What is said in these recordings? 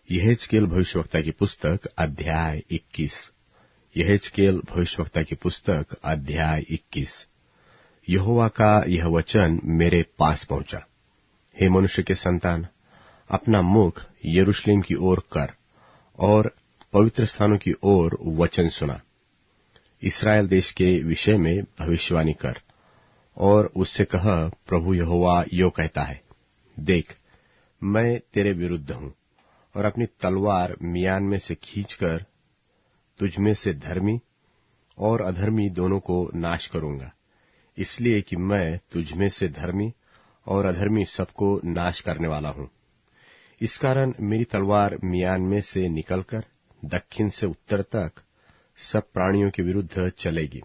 यहेजकेल भविष्यवक्ता की पुस्तक अध्याय 21। यहेजकेल भविष्यवक्ता की पुस्तक अध्याय 21। यहोवा का यह वचन मेरे पास पहुंचा। हे मनुष्य के संतान, अपना मुख यरूशलेम की ओर कर और पवित्र स्थानों की ओर वचन सुना। इस्राएल देश के विषय में भविष्यवाणी कर और उससे कह, प्रभु यहोवा यो कहता है, देख, मैं तेरे विरुद्ध हूं और अपनी तलवार मियान में से खींचकर तुझमें से धर्मी और अधर्मी दोनों को नाश करूंगा, इसलिए कि मैं तुझमें से धर्मी और अधर्मी सबको नाश करने वाला हूं। इस कारण मेरी तलवार मियान में से निकलकर दक्षिण से उत्तर तक सब प्राणियों के विरुद्ध चलेगी।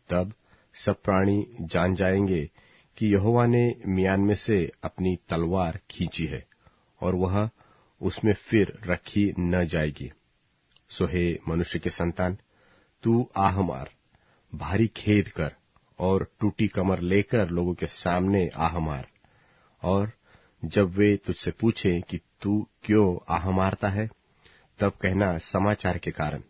तब सब प्राणी जान जाएंगे कि यहोवा ने मियान में से अपनी तलवार खींची है और वह उसमें फिर रखी न जाएगी। सो हे मनुष्य के संतान, तू आह मार, भारी खेद कर और टूटी कमर लेकर लोगों के सामने आह मार। और जब वे तुझसे पूछें कि तू क्यों आह मारता है, तब कहना, समाचार के कारण,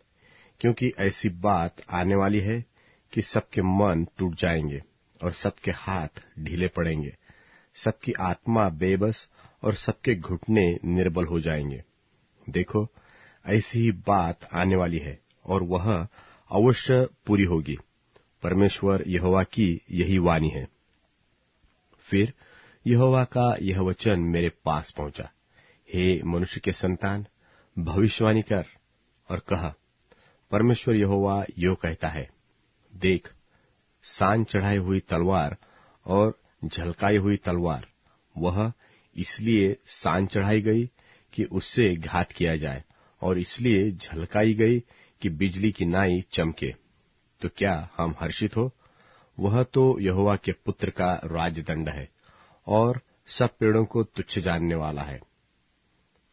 क्योंकि ऐसी बात आने वाली है कि सबके मन टूट जाएंगे और सबके हाथ ढीले पड़ेंगे, सबकी आत्मा बेबस और सबके घुटने निर्बल हो जाएंगे। देखो, ऐसी ही बात आने वाली है और वह अवश्य पूरी होगी। परमेश्वर यहोवा की यही वाणी है। फिर यहोवा का यह वचन मेरे पास पहुंचा। हे मनुष्य के संतान, भविष्यवाणी कर और कह, परमेश्वर यहोवा यो कहता है, देख, सान चढ़ाई हुई तलवार और झलकाई हुई तलवार, वह इसलिए सान चढ़ाई गई कि उससे घात किया जाए और इसलिए झलकाई गई कि बिजली की नाई चमके। तो क्या हम हर्षित हो? वह तो यहोवा के पुत्र का राजदंड है और सब पेड़ों को तुच्छ जानने वाला है।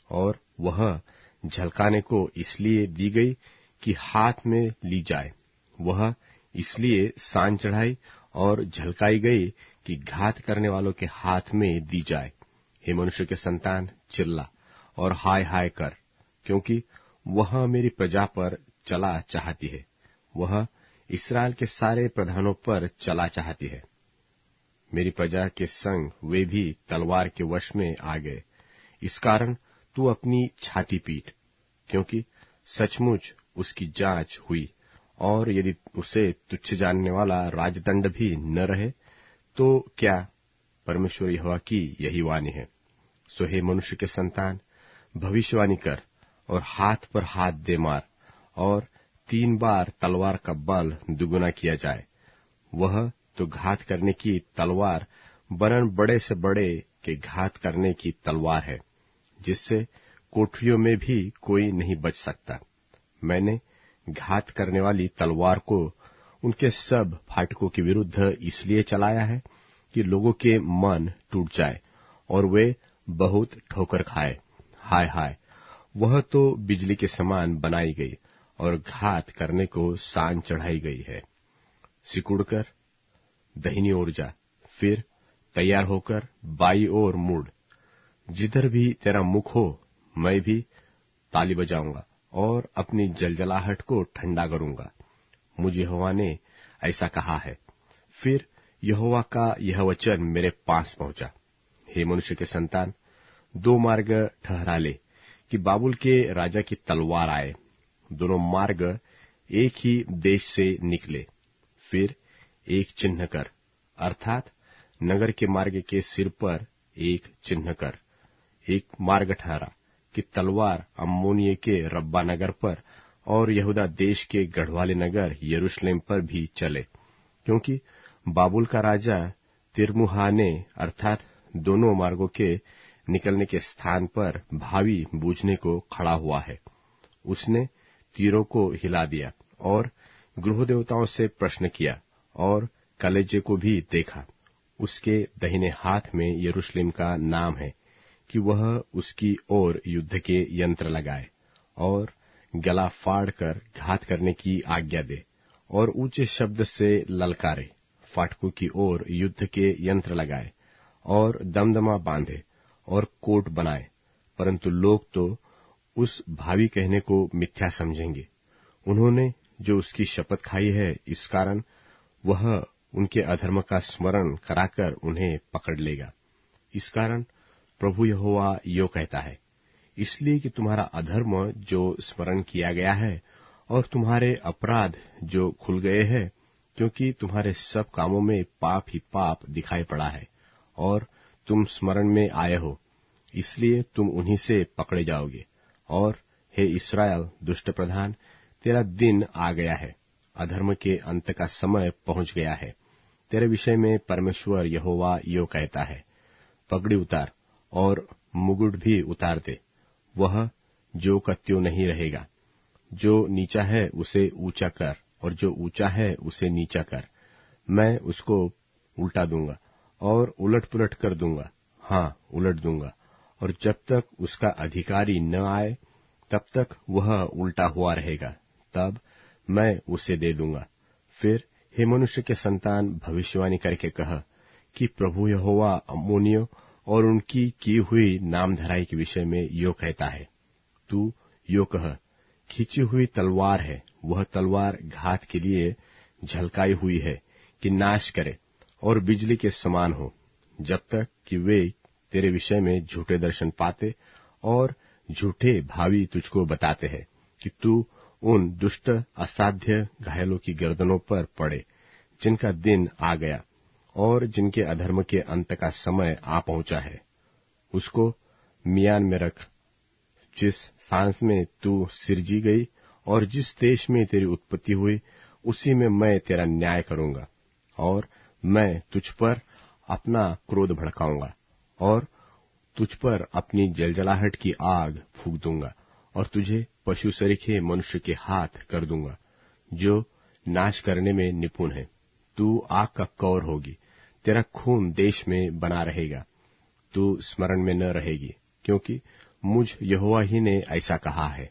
और वह झलकाने को इसलिए दी गई कि हाथ में ली जाए, वह इसलिए सान चढ़ाई और झलकाई गई कि घात करने वालों के हाथ में दी जाए। हे मनुष्य के संतान, चिल्ला और हाय हाय कर, क्योंकि वह मेरी प्रजा पर चला चाहती है, वह इस्राएल के सारे प्रधानों पर चला चाहती है। मेरी प्रजा के संग वे भी तलवार के वश में आ गए। इस कारण तू अपनी छाती पीट, क्योंकि सचमुच उसकी जांच हुई, और यदि उसे तुच्छ जानने वाला राजदंड भी न रहे तो क्या? परमेश्वर यहोवा की यही वाणी है। सो हे मनुष्य के संतान, भविष्यवाणी कर और हाथ पर हाथ दे मार और 3 बार तलवार का बल दुगुना किया जाए। वह तो घात करने की तलवार वरन बड़े से बड़े के घात करने की तलवार है, जिससे कोठरियों में भी कोई नहीं बच सकता। मैंने घात करने वाली तलवार को उनके सब फाटकों के विरुद्ध इसलिए चलाया है कि लोगों के मन टूट जाए और वे बहुत ठोकर खाए। हाय हाय, वह तो बिजली के समान बनाई गई और घात करने को सान चढ़ाई गई है। सिकुड़कर दाहिनी ओर जा, फिर तैयार होकर बाई ओर मुड़। जिधर भी तेरा मुख हो, मैं भी ताली बजाऊंगा और अपनी जलजलाहट को ठंडा करूंगा। मुझे यहोवा ने ऐसा कहा है। फिर यहोवा का यह वचन मेरे पास पहुंचा। हे मनुष्य के संतान, 2 मार्ग ठहरा ले कि बाबुल के राजा की तलवार आए। दोनों मार्ग एक ही देश से निकले। फिर एक चिन्ह कर, अर्थात नगर के मार्ग के सिर पर एक चिन्ह कर। एक मार्ग ठहरा कि तलवार अम्मोनिये के रब्बा नगर पर और यहूदा देश के गढ़वाले नगर यरूशलेम पर भी चले, क्योंकि बाबुल का राजा तिर्मुहा ने, अर्थात दोनों मार्गों के निकलने के स्थान पर भावी बूझने को खड़ा हुआ है। उसने तीरों को हिला दिया और गृह देवताओं से प्रश्न किया और कलेजे को भी देखा। उसके दाहिने हाथ में यरूशलेम का नाम है कि वह उसकी ओर युद्ध के यंत्र लगाए और गला फाड़कर घात करने की आज्ञा दे और ऊंचे शब्द से ललकारे, फाटकों की ओर युद्ध के यंत्र लगाए और दमदमा बांधे और कोट बनाए। परंतु लोग तो उस भावी कहने को मिथ्या समझेंगे। उन्होंने जो उसकी शपथ खाई है, इस कारण वह उनके अधर्म का स्मरण कराकर उन्हें पकड़ लेगा। इस कारण प्रभु यहोवा यो कहता है, इसलिए कि तुम्हारा अधर्म जो स्मरण किया गया है और तुम्हारे अपराध जो खुल गए हैं, क्योंकि तुम्हारे सब कामों में पाप ही पाप दिखाई पड़ा है और तुम स्मरण में आए हो, इसलिए तुम उन्हीं से पकड़े जाओगे। और हे इस्राएल दुष्ट प्रधान, तेरा दिन आ गया है, अधर्म के अंत का समय पहुंच गया है। तेरे विषय में परमेश्वर यहोवा यो कहता है, पगड़ी उतार और मुकुट भी उतार दे। वह जो का त्यों नहीं रहेगा। जो नीचा है उसे ऊंचा कर और जो ऊंचा है उसे नीचा कर। मैं उसको उल्टा दूंगा और उलट पुलट कर दूंगा, हाँ उलट दूंगा। और जब तक उसका अधिकारी न आए तब तक वह उल्टा हुआ रहेगा, तब मैं उसे दे दूंगा। फिर हे मनुष्य के संतान, भविष्यवाणी करके कह कि प्रभु यहोवा अम्मोनियों और उनकी की हुई नामधराई के विषय में यो कहता है, तू यो कह, खींची हुई तलवार है, वह तलवार घात के लिए झलकाई हुई है कि नाश करे और बिजली के समान हो, जब तक कि वे तेरे विषय में झूठे दर्शन पाते और झूठे भावी तुझको बताते हैं कि तू उन दुष्ट असाध्य घायलों की गर्दनों पर पड़े, जिनका दिन आ गया और जिनके अधर्म के अंत का समय आ पहुंचा है। उसको मियान में रख, जिस सांस में तू सिरजी गई और जिस देश में तेरी उत्पत्ति हुई, उसी में मैं तेरा न्याय करूंगा। और मैं तुझ पर अपना क्रोध भड़काऊंगा और तुझ पर अपनी जलजलाहट की आग फूंक दूंगा और तुझे पशु सरीखे मनुष्य के हाथ कर दूंगा, जो नाश करने में निपुण है। तू आग का कौर होगी, तेरा खून देश में बना रहेगा, तू स्मरण में न रहेगी, क्योंकि मुझ यहोवा ही ने ऐसा कहा है।